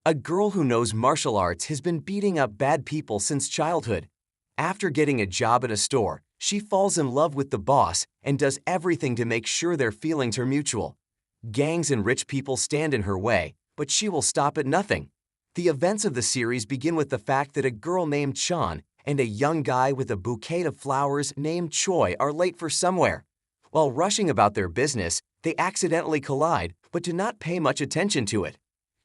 A girl who knows martial arts has been beating up bad people since childhood. After getting a job at a store, she falls in love with the boss and does everything to make sure their feelings are mutual. Gangs and rich people stand in her way, but she will stop at nothing. The events of the series begin with the fact that a girl named Shawn and a young guy with a bouquet of flowers named Choy are late for somewhere. While rushing about their business, they accidentally collide but do not pay much attention to it.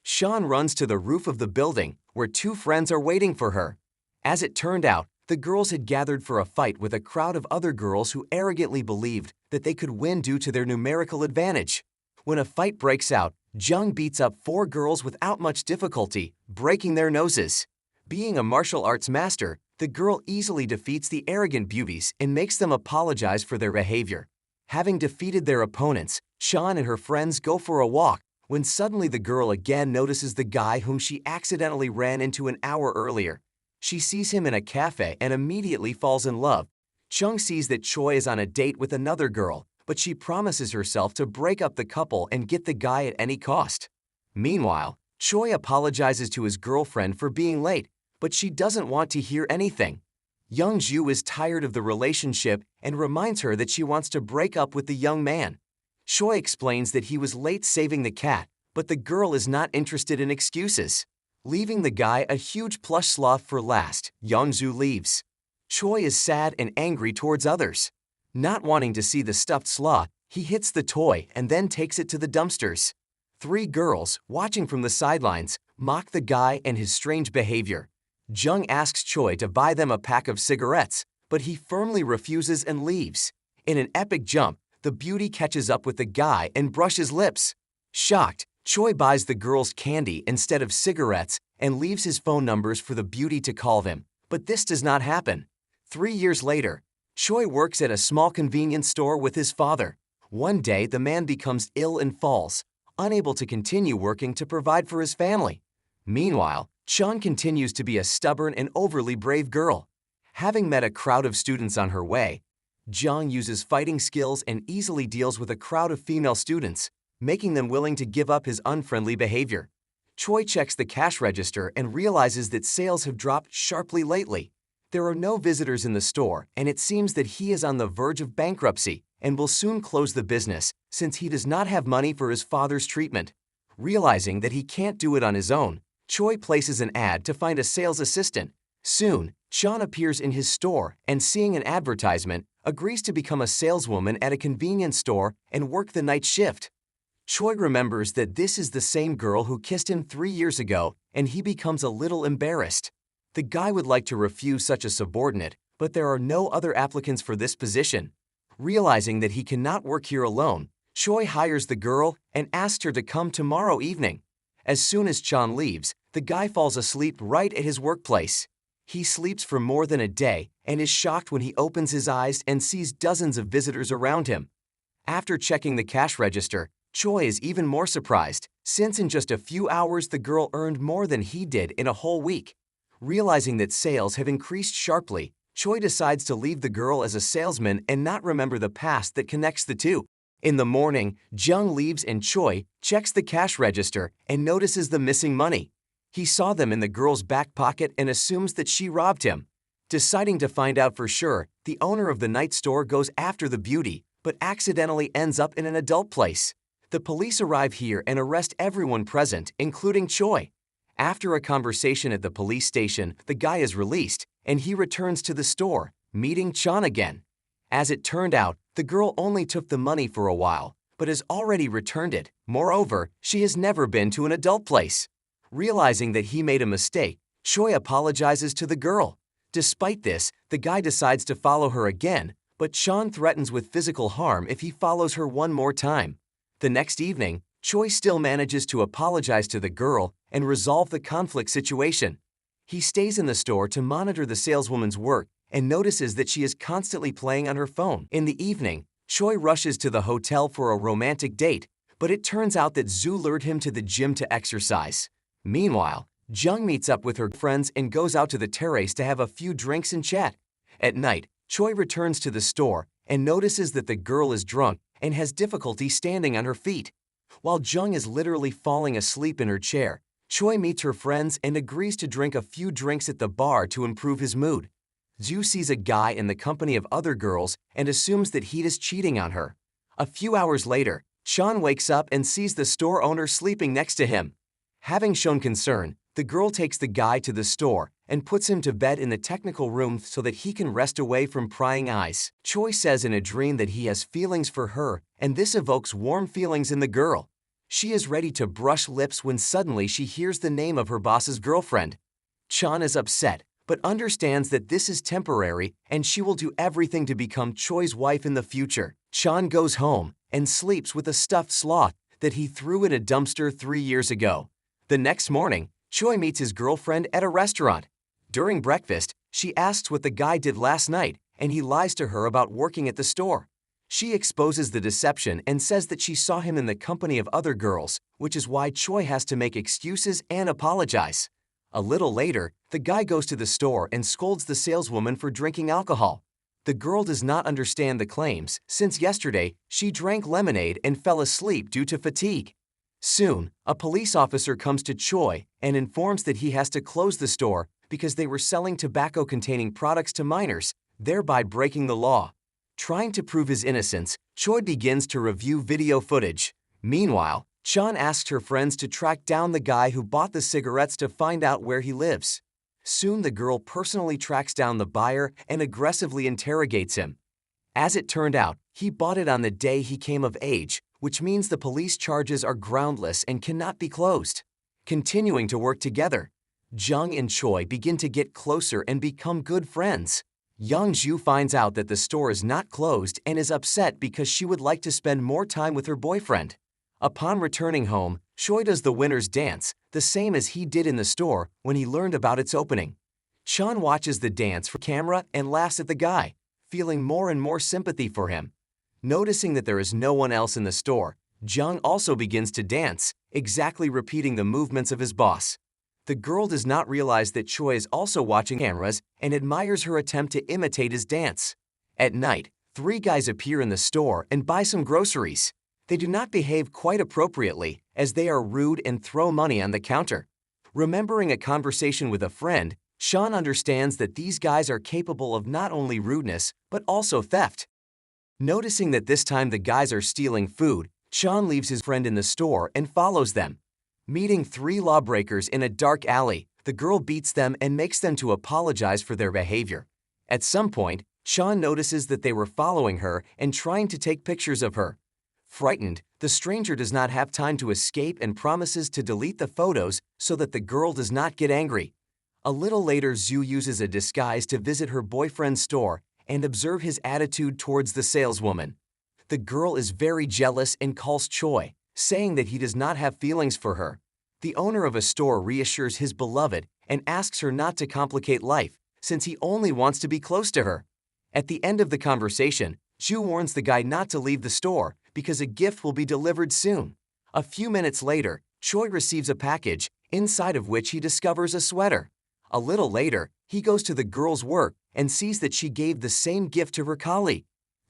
Shawn runs to the roof of the building where two friends are waiting for her. As it turned out, the girls had gathered for a fight with a crowd of other girls who arrogantly believed that they could win due to their numerical advantage. When a fight breaks out, Jung beats up four girls without much difficulty, breaking their noses. Being a martial arts master, the girl easily defeats the arrogant beauties and makes them apologize for their behavior. Having defeated their opponents, Shawn and her friends go for a walk when suddenly the girl again notices the guy whom she accidentally ran into an hour earlier. She sees him in a cafe and immediately falls in love. Jung sees that Choy is on a date with another girl, but she promises herself to break up the couple and get the guy at any cost. Meanwhile, Choy apologizes to his girlfriend for being late, but she doesn't want to hear anything. Young-ju is tired of the relationship and reminds her that she wants to break up with the young man. Choy explains that he was late saving the cat, but the girl is not interested in excuses. Leaving the guy a huge plush sloth for last, Young-ju leaves. Choy is sad and angry towards others. Not wanting to see the stuffed sloth, he hits the toy and then takes it to the dumpsters. Three girls, watching from the sidelines, mock the guy and his strange behavior. Jung asks Choy to buy them a pack of cigarettes, but he firmly refuses and leaves. In an epic jump, the beauty catches up with the guy and brushes lips. Shocked, Choy buys the girls candy instead of cigarettes and leaves his phone numbers for the beauty to call them, but this does not happen. 3 years later, Choy works at a small convenience store with his father. One day, the man becomes ill and falls, unable to continue working to provide for his family. Meanwhile, Shawn continues to be a stubborn and overly brave girl. Having met a crowd of students on her way, Jung uses fighting skills and easily deals with a crowd of female students, making them willing to give up his unfriendly behavior. Choy checks the cash register and realizes that sales have dropped sharply lately. There are no visitors in the store, and it seems that he is on the verge of bankruptcy and will soon close the business since he does not have money for his father's treatment. Realizing that he can't do it on his own, Choy places an ad to find a sales assistant. Soon, Shawn appears in his store and, seeing an advertisement, agrees to become a saleswoman at a convenience store and work the night shift. Choy remembers that this is the same girl who kissed him 3 years ago, and he becomes a little embarrassed. The guy would like to refuse such a subordinate, but there are no other applicants for this position. Realizing that he cannot work here alone, Choy hires the girl and asks her to come tomorrow evening. As soon as Shawn leaves, the guy falls asleep right at his workplace. He sleeps for more than a day and is shocked when he opens his eyes and sees dozens of visitors around him. After checking the cash register, Choy is even more surprised, since in just a few hours the girl earned more than he did in a whole week. Realizing that sales have increased sharply, Choy decides to leave the girl as a salesman and not remember the past that connects the two. In the morning, Jung leaves and Choy checks the cash register and notices the missing money. He saw them in the girl's back pocket and assumes that she robbed him. Deciding to find out for sure, the owner of the night store goes after the beauty, but accidentally ends up in an adult place. The police arrive here and arrest everyone present, including Choy. After a conversation at the police station, the guy is released, and he returns to the store, meeting Shawn again. As it turned out, the girl only took the money for a while, but has already returned it. Moreover, she has never been to an adult place. Realizing that he made a mistake, Choy apologizes to the girl. Despite this, the guy decides to follow her again, but Shawn threatens with physical harm if he follows her one more time. The next evening, Choy still manages to apologize to the girl and resolve the conflict situation. He stays in the store to monitor the saleswoman's work and notices that she is constantly playing on her phone. In the evening, Choy rushes to the hotel for a romantic date, but it turns out that Zhu lured him to the gym to exercise. Meanwhile, Jung meets up with her friends and goes out to the terrace to have a few drinks and chat. At night, Choy returns to the store and notices that the girl is drunk and has difficulty standing on her feet. While Jung is literally falling asleep in her chair, Choy meets her friends and agrees to drink a few drinks at the bar to improve his mood. Ju sees a guy in the company of other girls and assumes that he is cheating on her. A few hours later, Shawn wakes up and sees the store owner sleeping next to him. Having shown concern, the girl takes the guy to the store and puts him to bed in the technical room so that he can rest away from prying eyes. Choy says in a dream that he has feelings for her, and this evokes warm feelings in the girl. She is ready to brush lips when suddenly she hears the name of her boss's girlfriend. Chan is upset, but understands that this is temporary and she will do everything to become Choy's wife in the future. Chan goes home and sleeps with a stuffed sloth that he threw in a dumpster 3 years ago. The next morning, Choy meets his girlfriend at a restaurant. During breakfast, she asks what the guy did last night, and he lies to her about working at the store. She exposes the deception and says that she saw him in the company of other girls, which is why Choy has to make excuses and apologize. A little later, the guy goes to the store and scolds the saleswoman for drinking alcohol. The girl does not understand the claims, since yesterday she drank lemonade and fell asleep due to fatigue. Soon, a police officer comes to Choy and informs that he has to close the store because they were selling tobacco-containing products to minors, thereby breaking the law. Trying to prove his innocence, Choy begins to review video footage. Meanwhile, Chan asks her friends to track down the guy who bought the cigarettes to find out where he lives. Soon the girl personally tracks down the buyer and aggressively interrogates him. As it turned out, he bought it on the day he came of age, which means the police charges are groundless and cannot be closed. Continuing to work together, Jung and Choy begin to get closer and become good friends. Young Ju finds out that the store is not closed and is upset because she would like to spend more time with her boyfriend. Upon returning home, Choy does the winner's dance, the same as he did in the store when he learned about its opening. Chan watches the dance from camera and laughs at the guy, feeling more and more sympathy for him. Noticing that there is no one else in the store, Jung also begins to dance, exactly repeating the movements of his boss. The girl does not realize that Choy is also watching cameras and admires her attempt to imitate his dance. At night, 3 guys appear in the store and buy some groceries. They do not behave quite appropriately, as they are rude and throw money on the counter. Remembering a conversation with a friend, Shawn understands that these guys are capable of not only rudeness, but also theft. Noticing that this time the guys are stealing food, Shawn leaves his friend in the store and follows them. Meeting 3 lawbreakers in a dark alley, the girl beats them and makes them to apologize for their behavior. At some point, Shawn notices that they were following her and trying to take pictures of her. Frightened, the stranger does not have time to escape and promises to delete the photos so that the girl does not get angry. A little later, Zhu uses a disguise to visit her boyfriend's store and observe his attitude towards the saleswoman. The girl is very jealous and calls Choy, saying that he does not have feelings for her. The owner of a store reassures his beloved and asks her not to complicate life, since he only wants to be close to her. At the end of the conversation, Zhu warns the guy not to leave the store because a gift will be delivered soon. A few minutes later, Choy receives a package, inside of which he discovers a sweater. A little later, he goes to the girl's work and sees that she gave the same gift to her colleague.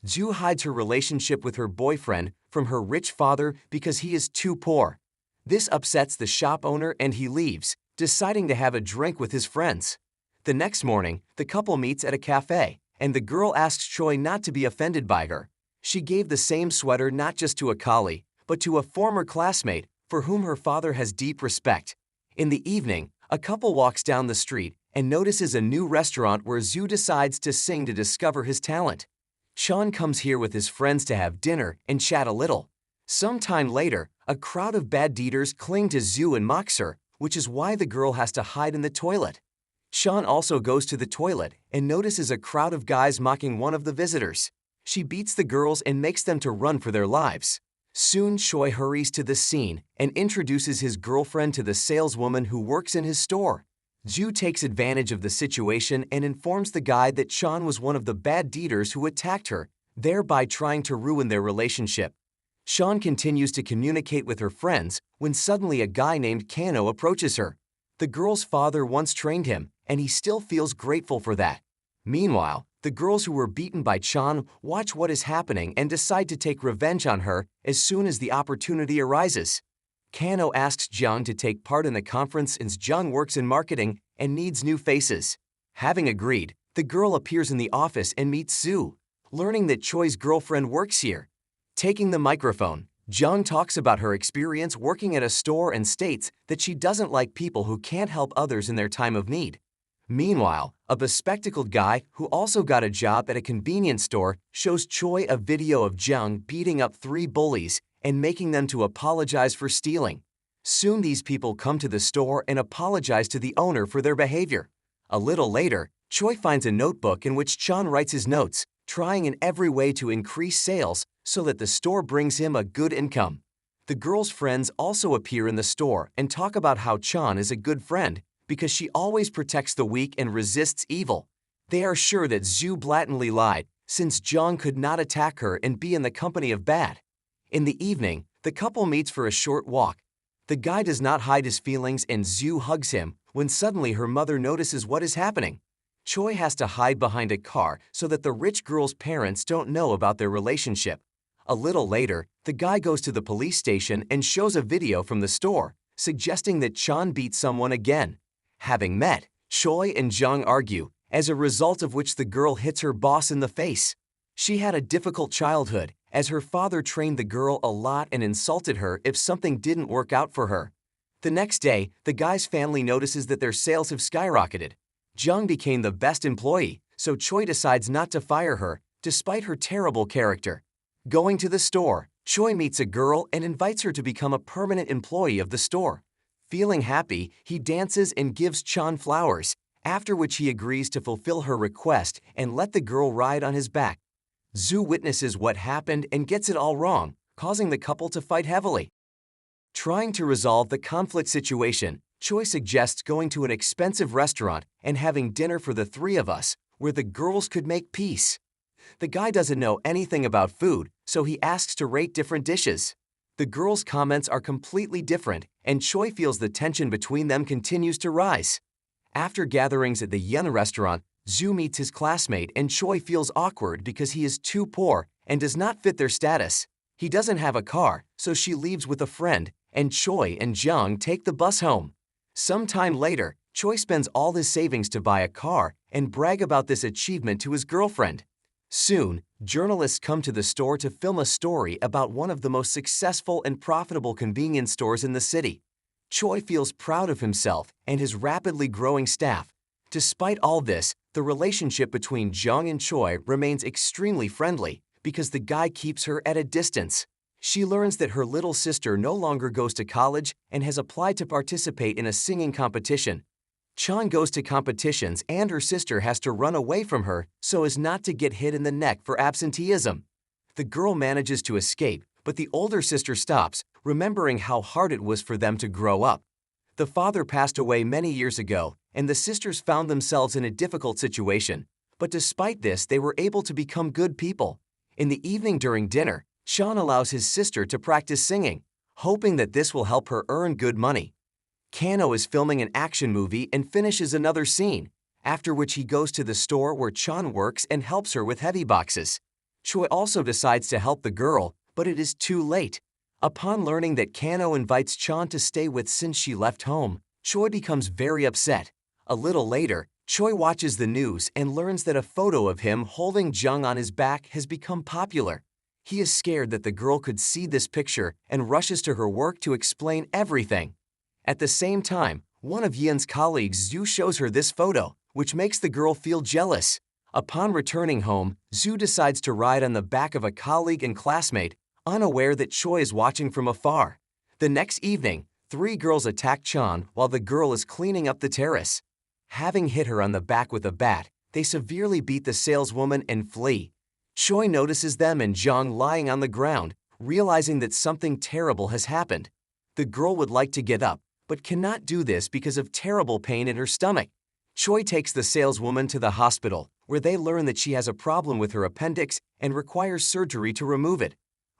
Zhu hides her relationship with her boyfriend from her rich father because he is too poor. This upsets the shop owner and he leaves, deciding to have a drink with his friends. The next morning, the couple meets at a cafe, and the girl asks Choy not to be offended by her. She gave the same sweater not just to a colleague, but to a former classmate for whom her father has deep respect. In the evening, a couple walks down the street and notices a new restaurant where Zhu decides to sing to discover his talent. Shawn comes here with his friends to have dinner and chat a little. Some time later, a crowd of bad deeders cling to Zhu and mocks her, which is why the girl has to hide in the toilet. Shawn also goes to the toilet and notices a crowd of guys mocking one of the visitors. She beats the girls and makes them to run for their lives. Soon, Choy hurries to the scene and introduces his girlfriend to the saleswoman who works in his store. Zhu takes advantage of the situation and informs the guy that Shawn was one of the bad deeders who attacked her, thereby trying to ruin their relationship. Shawn continues to communicate with her friends when suddenly a guy named Kano approaches her. The girl's father once trained him, and he still feels grateful for that. Meanwhile, the girls who were beaten by Chan watch what is happening and decide to take revenge on her as soon as the opportunity arises. Kano asks Jung to take part in the conference since Jung works in marketing and needs new faces. Having agreed, the girl appears in the office and meets Sue, learning that Choi's girlfriend works here. Taking the microphone, Jung talks about her experience working at a store and states that she doesn't like people who can't help others in their time of need. Meanwhile, a bespectacled guy who also got a job at a convenience store shows Choy a video of Jung beating up 3 bullies and making them to apologize for stealing. Soon these people come to the store and apologize to the owner for their behavior. A little later, Choy finds a notebook in which Chan writes his notes, trying in every way to increase sales so that the store brings him a good income. The girl's friends also appear in the store and talk about how Chan is a good friend because she always protects the weak and resists evil. They are sure that Zhu blatantly lied, since Jung could not attack her and be in the company of bad. In the evening, the couple meets for a short walk. The guy does not hide his feelings and Zhu hugs him when suddenly her mother notices what is happening. Choy has to hide behind a car so that the rich girl's parents don't know about their relationship. A little later, the guy goes to the police station and shows a video from the store, suggesting that Chan beat someone again. Having met, Choy and Jung argue, as a result of which the girl hits her boss in the face. She had a difficult childhood, as her father trained the girl a lot and insulted her if something didn't work out for her. The next day, the guy's family notices that their sales have skyrocketed. Jung became the best employee, so Choy decides not to fire her, despite her terrible character. Going to the store, Choy meets a girl and invites her to become a permanent employee of the store. Feeling happy, he dances and gives Chan flowers, after which he agrees to fulfill her request and let the girl ride on his back. Zhu witnesses what happened and gets it all wrong, causing the couple to fight heavily. Trying to resolve the conflict situation, Choy suggests going to an expensive restaurant and having dinner for the 3 of us, where the girls could make peace. The guy doesn't know anything about food, so he asks to rate different dishes. The girls' comments are completely different, and Choy feels the tension between them continues to rise. After gatherings at the Yen restaurant, Zhu meets his classmate and Choy feels awkward because he is too poor and does not fit their status. He doesn't have a car, so she leaves with a friend, and Choy and Jung take the bus home. Some time later, Choy spends all his savings to buy a car and brag about this achievement to his girlfriend. Soon, journalists come to the store to film a story about one of the most successful and profitable convenience stores in the city. Choy feels proud of himself and his rapidly growing staff. Despite all this, the relationship between Jung and Choy remains extremely friendly because the guy keeps her at a distance. She learns that her little sister no longer goes to college and has applied to participate in a singing competition. Chan goes to competitions and her sister has to run away from her so as not to get hit in the neck for absenteeism. The girl manages to escape, but the older sister stops, remembering how hard it was for them to grow up. The father passed away many years ago, and the sisters found themselves in a difficult situation. But despite this, they were able to become good people. In the evening during dinner, Shawn allows his sister to practice singing, hoping that this will help her earn good money. Kano is filming an action movie and finishes another scene, after which he goes to the store where Chan works and helps her with heavy boxes. Choy also decides to help the girl, but it is too late. Upon learning that Kano invites Chan to stay with since she left home, Choy becomes very upset. A little later, Choy watches the news and learns that a photo of him holding Jung on his back has become popular. He is scared that the girl could see this picture and rushes to her work to explain everything. At the same time, one of Yin's colleagues Zhu shows her this photo, which makes the girl feel jealous. Upon returning home, Zhu decides to ride on the back of a colleague and classmate, unaware that Choy is watching from afar. The next evening, 3 girls attack Chan while the girl is cleaning up the terrace. Having hit her on the back with a bat, they severely beat the saleswoman and flee. Choy notices them and Jung lying on the ground, realizing that something terrible has happened. The girl would like to get up, but cannot do this because of terrible pain in her stomach. Choy takes the saleswoman to the hospital, where they learn that she has a problem with her appendix and requires surgery to remove it.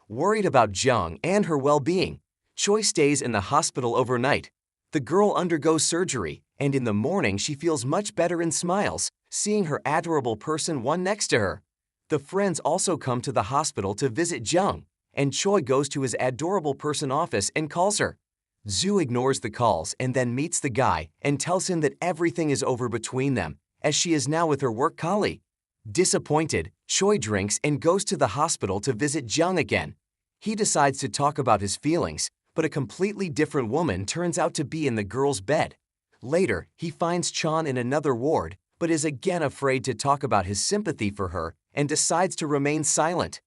Worried about Jung and her well-being, Choy stays in the hospital overnight. The girl undergoes surgery, and in the morning she feels much better and smiles, seeing her adorable person one next to her. The friends also come to the hospital to visit Jung, and Choy goes to his adorable person office and calls her. Zhu ignores the calls and then meets the guy and tells him that everything is over between them, as she is now with her work colleague. Disappointed, Choy drinks and goes to the hospital to visit Jung again. He decides to talk about his feelings, but a completely different woman turns out to be in the girl's bed. Later, he finds Chan in another ward, but is again afraid to talk about his sympathy for her and decides to remain silent.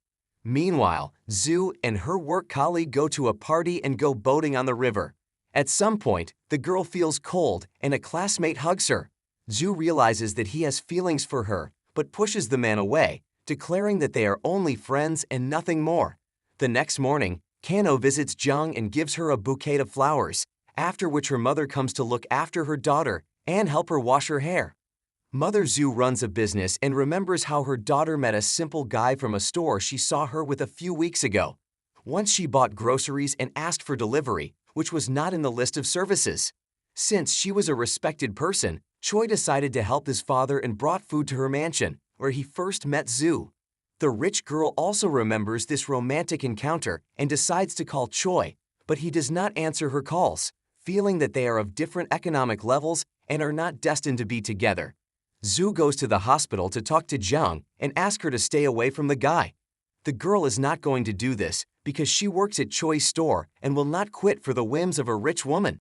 Meanwhile, Zhu and her work colleague go to a party and go boating on the river. At some point, the girl feels cold and a classmate hugs her. Zhu realizes that he has feelings for her, but pushes the man away, declaring that they are only friends and nothing more. The next morning, Kano visits Jung and gives her a bouquet of flowers, after which her mother comes to look after her daughter and help her wash her hair. Mother Zhu runs a business and remembers how her daughter met a simple guy from a store she saw her with a few weeks ago. Once she bought groceries and asked for delivery, which was not in the list of services. Since she was a respected person, Choy decided to help his father and brought food to her mansion, where he first met Zhu. The rich girl also remembers this romantic encounter and decides to call Choy, but he does not answer her calls, feeling that they are of different economic levels and are not destined to be together. Zhu goes to the hospital to talk to Jung and ask her to stay away from the guy. The girl is not going to do this because she works at Choi's store and will not quit for the whims of a rich woman.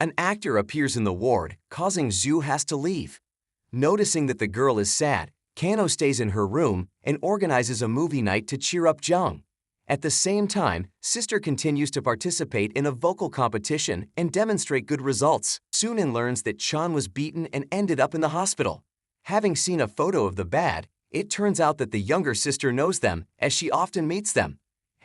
An actor appears in the ward, causing Zhu has to leave. Noticing that the girl is sad, Kano stays in her room and organizes a movie night to cheer up Jung. At the same time, Sister continues to participate in a vocal competition and demonstrate good results. Sunan learns that Chan was beaten and ended up in the hospital. Having seen a photo of the bad, it turns out that the younger sister knows them, as she often meets them.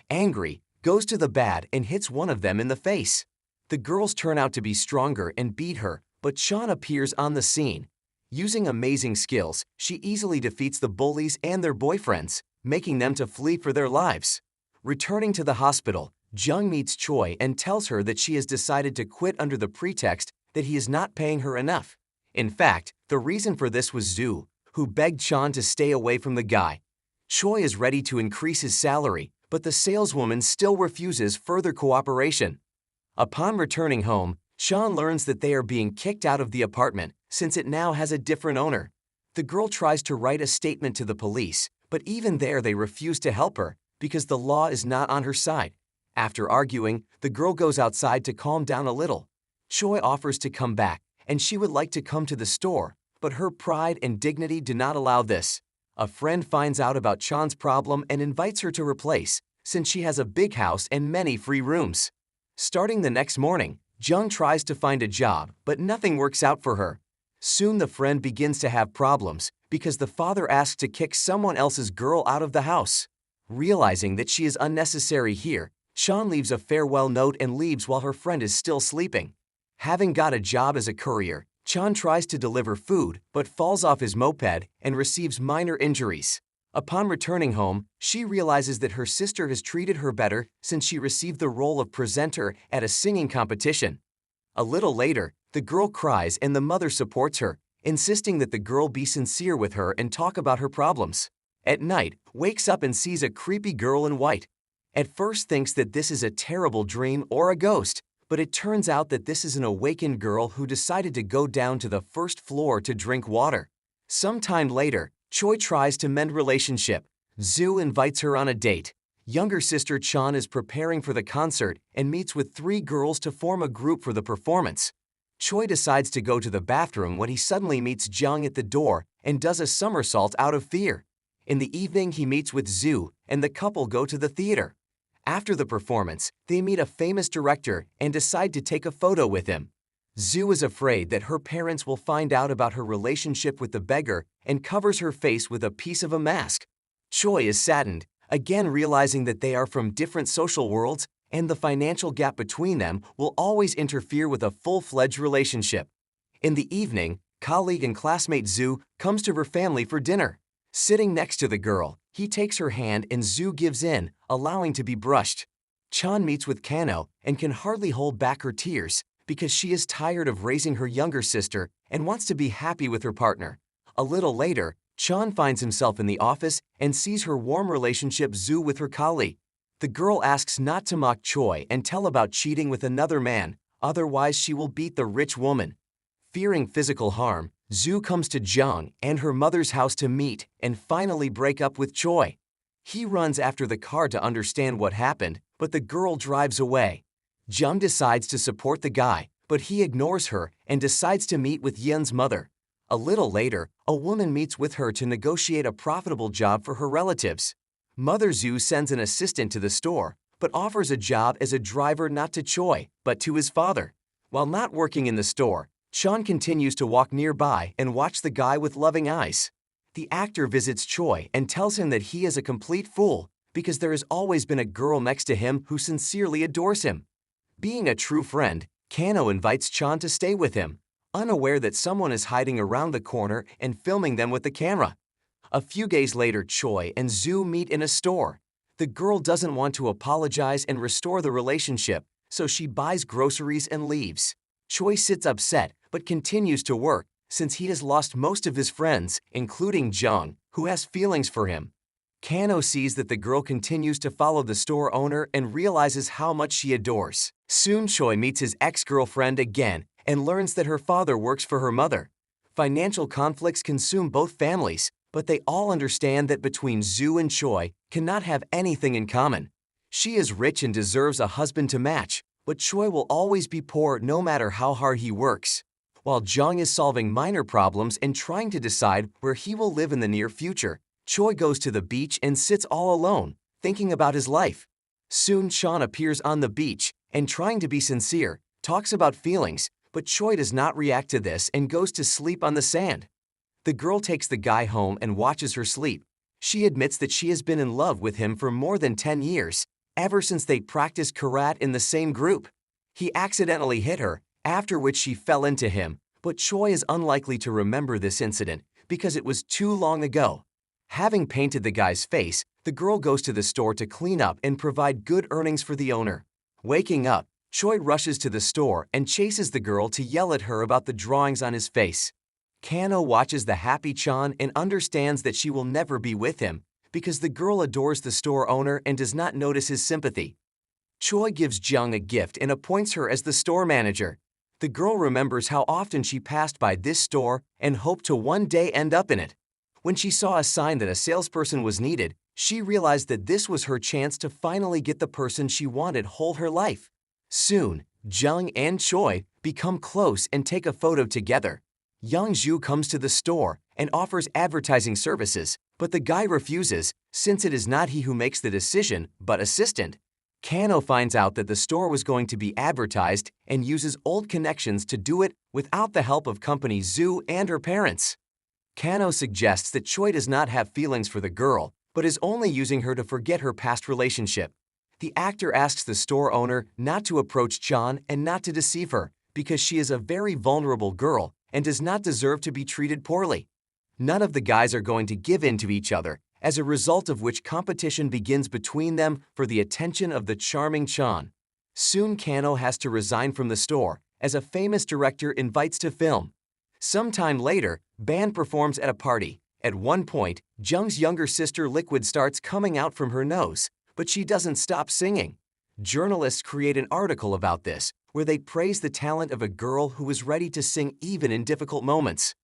Angry, goes to the bad and hits one of them in the face. The girls turn out to be stronger and beat her, but Shawn appears on the scene. Using amazing skills, she easily defeats the bullies and their boyfriends, making them to flee for their lives. Returning to the hospital, Jung meets Choy and tells her that she has decided to quit under the pretext that he is not paying her enough. In fact, the reason for this was Zhu, who begged Chan to stay away from the guy. Choy is ready to increase his salary, but the saleswoman still refuses further cooperation. Upon returning home, Shawn learns that they are being kicked out of the apartment since it now has a different owner. The girl tries to write a statement to the police, but even there they refuse to help her because the law is not on her side. After arguing, the girl goes outside to calm down a little. Choy offers to come back, and she would like to come to the store, but her pride and dignity do not allow this. A friend finds out about Chan's problem and invites her to replace, since she has a big house and many free rooms. Starting the next morning, Jung tries to find a job, but nothing works out for her. Soon the friend begins to have problems because the father asks to kick someone else's girl out of the house. Realizing that she is unnecessary here, Shawn leaves a farewell note and leaves while her friend is still sleeping. Having got a job as a courier, Chan tries to deliver food but falls off his moped and receives minor injuries. Upon returning home, she realizes that her sister has treated her better since she received the role of presenter at a singing competition. A little later, the girl cries and the mother supports her, insisting that the girl be sincere with her and talk about her problems. At night, wakes up and sees a creepy girl in white. At first thinks that this is a terrible dream or a ghost, but it turns out that this is an awakened girl who decided to go down to the first floor to drink water. Sometime later, Choy tries to mend relationship. Zhu invites her on a date. Younger sister Chan is preparing for the concert and meets with 3 girls to form a group for the performance. Choy decides to go to the bathroom when he suddenly meets Jung at the door and does a somersault out of fear. In the evening, he meets with Zhu and the couple go to the theater. After the performance, they meet a famous director and decide to take a photo with him. Zhu is afraid that her parents will find out about her relationship with the beggar and covers her face with a piece of a mask. Choy is saddened, again realizing that they are from different social worlds and the financial gap between them will always interfere with a full-fledged relationship. In the evening, colleague and classmate Zhu comes to her family for dinner. Sitting next to the girl, he takes her hand and Zhu gives in, allowing to be brushed. Chan meets with Kano and can hardly hold back her tears because she is tired of raising her younger sister and wants to be happy with her partner. A little later, Chan finds himself in the office and sees her warm relationship Zhu with her colleague. The girl asks not to mock Choy and tell about cheating with another man, otherwise she will beat the rich woman. Fearing physical harm, Zhu comes to Jung and her mother's house to meet and finally break up with Choy. He runs after the car to understand what happened, but the girl drives away. Jung decides to support the guy, but he ignores her and decides to meet with Yun's mother. A little later, a woman meets with her to negotiate a profitable job for her relatives. Mother Zhu sends an assistant to the store, but offers a job as a driver not to Choy, but to his father. While not working in the store, Shawn continues to walk nearby and watch the guy with loving eyes. The actor visits Choy and tells him that he is a complete fool because there has always been a girl next to him who sincerely adores him. Being a true friend, Kano invites Shawn to stay with him, unaware that someone is hiding around the corner and filming them with the camera. A few days later, Choy and Zhu meet in a store. The girl doesn't want to apologize and restore the relationship, so she buys groceries and leaves. Choy sits upset but continues to work since he has lost most of his friends, including Jung, who has feelings for him. Kano sees that the girl continues to follow the store owner and realizes how much she adores. Soon Choy meets his ex-girlfriend again and learns that her father works for her mother. Financial conflicts consume both families, but they all understand that between Zhu and Choy cannot have anything in common. She is rich and deserves a husband to match, but Choy will always be poor no matter how hard he works. While Jung is solving minor problems and trying to decide where he will live in the near future, Choy goes to the beach and sits all alone, thinking about his life. Soon Shawn appears on the beach and, trying to be sincere, talks about feelings, but Choy does not react to this and goes to sleep on the sand. The girl takes the guy home and watches her sleep. She admits that she has been in love with him for more than 10 years, ever since they practiced karate in the same group. He accidentally hit her, after which she fell into him, but Choy is unlikely to remember this incident because it was too long ago. Having painted the guy's face, the girl goes to the store to clean up and provide good earnings for the owner. Waking up, Choy rushes to the store and chases the girl to yell at her about the drawings on his face. Kano watches the happy Chan and understands that she will never be with him because the girl adores the store owner and does not notice his sympathy. Choy gives Jung a gift and appoints her as the store manager. The girl remembers how often she passed by this store and hoped to one day end up in it. When she saw a sign that a salesperson was needed, she realized that this was her chance to finally get the person she wanted whole her life. Soon, Jung and Choy become close and take a photo together. Zhu comes to the store and offers advertising services, but the guy refuses since it is not he who makes the decision, but assistant. Kano finds out that the store was going to be advertised and uses old connections to do it without the help of company Zhu and her parents. Kano suggests that Choy does not have feelings for the girl, but is only using her to forget her past relationship. The actor asks the store owner not to approach Chan and not to deceive her because she is a very vulnerable girl and does not deserve to be treated poorly. None of the guys are going to give in to each other, as a result of which competition begins between them for the attention of the charming Chan. Soon Kano has to resign from the store, as a famous director invites to film. Sometime later, band performs at a party. At one point, Jung's younger sister liquid starts coming out from her nose, but she doesn't stop singing. Journalists create an article about this, where they praise the talent of a girl who is ready to sing even in difficult moments.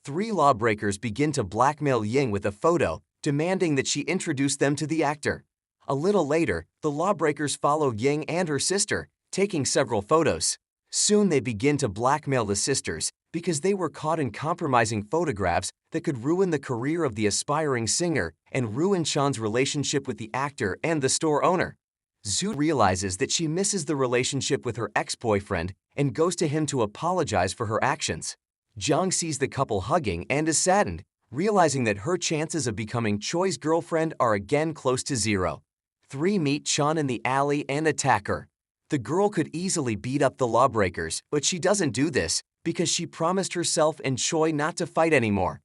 3 lawbreakers begin to blackmail Ying with a photo, demanding that she introduce them to the actor. A little later, the lawbreakers follow Ying and her sister, taking several photos. Soon they begin to blackmail the sisters because they were caught in compromising photographs that could ruin the career of the aspiring singer and ruin Sean's relationship with the actor and the store owner. Zhu realizes that she misses the relationship with her ex-boyfriend and goes to him to apologize for her actions. Jung sees the couple hugging and is saddened, realizing that her chances of becoming Choi's girlfriend are again close to zero. 3 meet Chan in the alley and attack her. The girl could easily beat up the lawbreakers, but she doesn't do this because she promised herself and Choy not to fight anymore.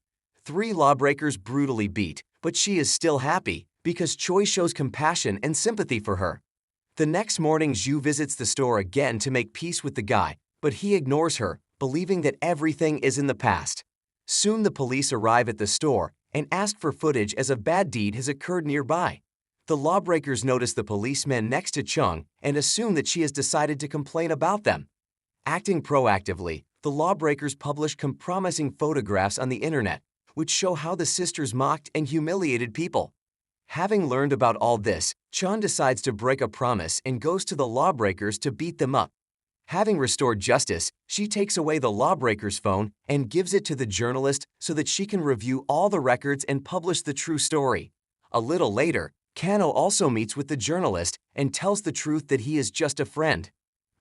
3 lawbreakers brutally beat, but she is still happy because Choy shows compassion and sympathy for her. The next morning, Zhu visits the store again to make peace with the guy, but he ignores her, believing that everything is in the past. Soon the police arrive at the store and ask for footage as a bad deed has occurred nearby. The lawbreakers notice the policemen next to Jung and assume that she has decided to complain about them. Acting proactively, the lawbreakers publish compromising photographs on the internet, which show how the sisters mocked and humiliated people. Having learned about all this, Chan decides to break a promise and goes to the lawbreakers to beat them up. Having restored justice, she takes away the lawbreaker's phone and gives it to the journalist so that she can review all the records and publish the true story. A little later, Kano also meets with the journalist and tells the truth that he is just a friend.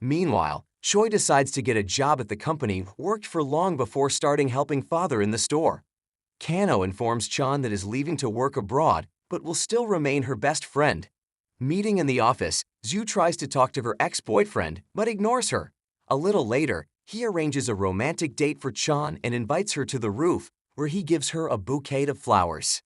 Meanwhile, Choy decides to get a job at the company worked for long before starting helping father in the store. Kano informs Chan that is leaving to work abroad but will still remain her best friend. Meeting in the office, Zhu tries to talk to her ex-boyfriend but ignores her. A little later, he arranges a romantic date for Chan and invites her to the roof, where he gives her a bouquet of flowers.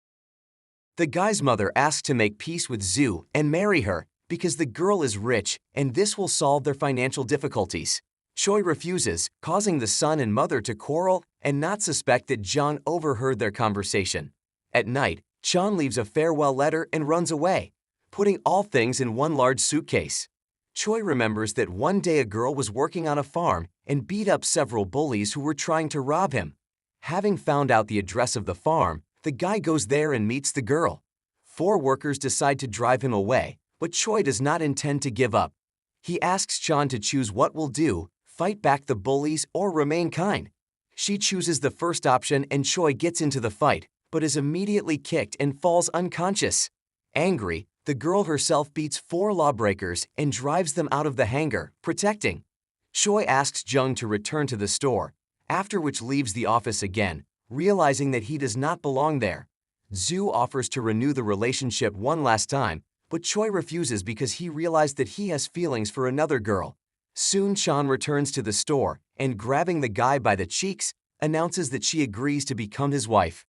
The guy's mother asks to make peace with Zhu and marry her because the girl is rich and this will solve their financial difficulties. Choy refuses, causing the son and mother to quarrel and not suspect that Jung overheard their conversation. At night, Chan leaves a farewell letter and runs away, putting all things in one large suitcase. Choy remembers that one day a girl was working on a farm and beat up several bullies who were trying to rob him. Having found out the address of the farm, the guy goes there and meets the girl. 4 workers decide to drive him away, but Choy does not intend to give up. He asks Chan to choose what will do, fight back the bullies or remain kind. She chooses the first option and Choy gets into the fight, but is immediately kicked and falls unconscious. Angry, the girl herself beats 4 lawbreakers and drives them out of the hangar, protecting. Choy asks Jung to return to the store, after which leaves the office again, realizing that he does not belong there. Zhu offers to renew the relationship one last time, but Choy refuses because he realized that he has feelings for another girl. Soon Chan returns to the store and, grabbing the guy by the cheeks, announces that she agrees to become his wife.